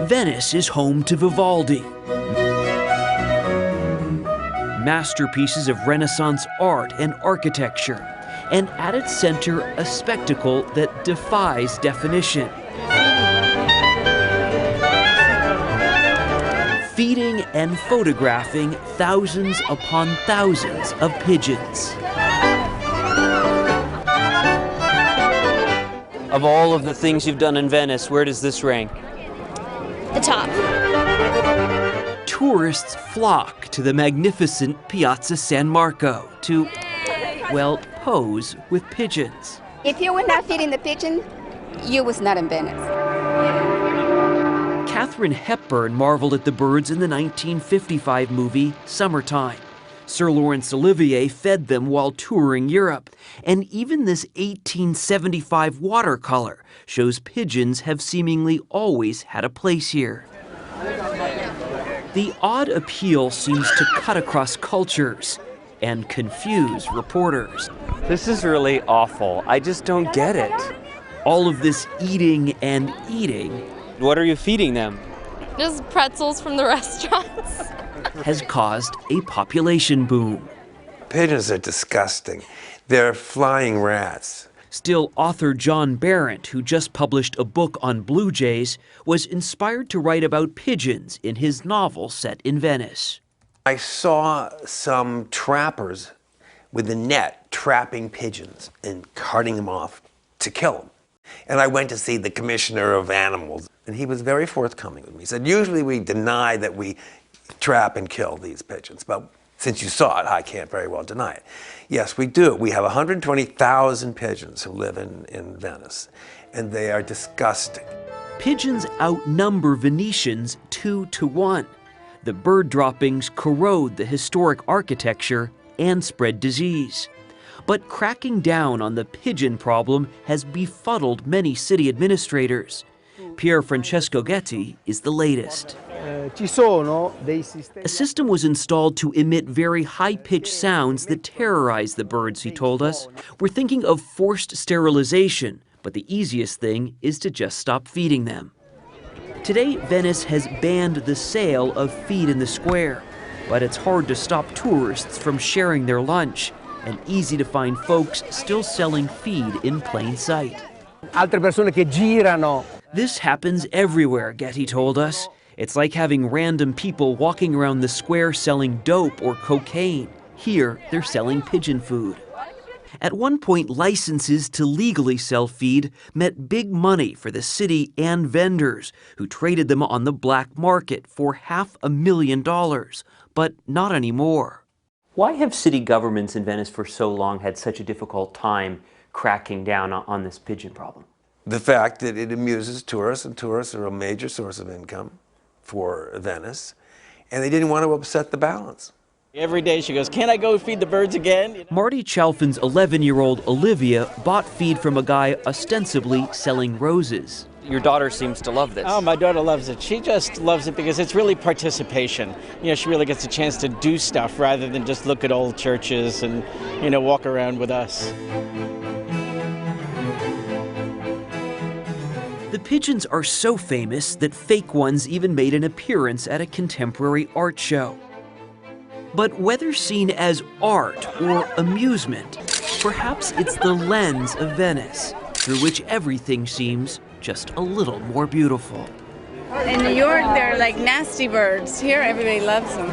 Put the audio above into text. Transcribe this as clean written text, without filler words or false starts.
Venice is home to Vivaldi. Masterpieces of Renaissance art and architecture, and at its center, a spectacle that defies definition. Feeding and photographing thousands upon thousands of pigeons. Of all of the things you've done in Venice, where does this rank? The top. Tourists flock to the magnificent Piazza San Marco to, well, pose with pigeons. If you were not feeding the pigeon, you was not in Venice. Katharine Hepburn marveled at the birds in the 1955 movie Summertime. Sir Laurence Olivier fed them while touring Europe. And even this 1875 watercolor shows pigeons have seemingly always had a place here. The odd appeal seems to cut across cultures and confuse reporters. This is really awful. I just don't get it. All of this eating and eating. What are you feeding them? Just pretzels from the restaurants. Has caused a population boom. Pigeons are disgusting. They're flying rats. Still, author John Berendt, who just published a book on blue jays, was inspired to write about pigeons in his novel set in Venice. I saw some trappers with a net trapping pigeons and carting them off to kill them. And I went to see the commissioner of animals, and he was very forthcoming with me. He said, usually we deny that we trap and kill these pigeons, but since you saw it, I can't very well deny it. Yes, we do. We have 120,000 pigeons who live in Venice, and they are disgusting. Pigeons outnumber Venetians 2-to-1. The bird droppings corrode the historic architecture and spread disease. But cracking down on the pigeon problem has befuddled many city administrators. Pier Francesco Ghetti is the latest. A system was installed to emit very high-pitched sounds that terrorize the birds, he told us. We're thinking of forced sterilization, but the easiest thing is to just stop feeding them. Today, Venice has banned the sale of feed in the square, but it's hard to stop tourists from sharing their lunch, and easy to find folks still selling feed in plain sight. This happens everywhere, Ghetti told us. It's like having random people walking around the square selling dope or cocaine. Here, they're selling pigeon food. At one point, licenses to legally sell feed meant big money for the city and vendors, who traded them on the black market for $500,000, but not anymore. Why have city governments in Venice for so long had such a difficult time cracking down on this pigeon problem? The fact that it amuses tourists, and tourists are a major source of income for Venice, and they didn't want to upset the balance. Every day she goes, "Can I go feed the birds again?" Marty Chalfin's 11-year-old Olivia bought feed from a guy ostensibly selling roses. Your daughter seems to love this. Oh, my daughter loves it. She just loves it because it's really participation. You know, she really gets a chance to do stuff rather than just look at old churches and, you know, walk around with us. The pigeons are so famous that fake ones even made an appearance at a contemporary art show. But whether seen as art or amusement, perhaps it's the lens of Venice, through which everything seems just a little more beautiful. In New York, they're like nasty birds. Here, everybody loves them.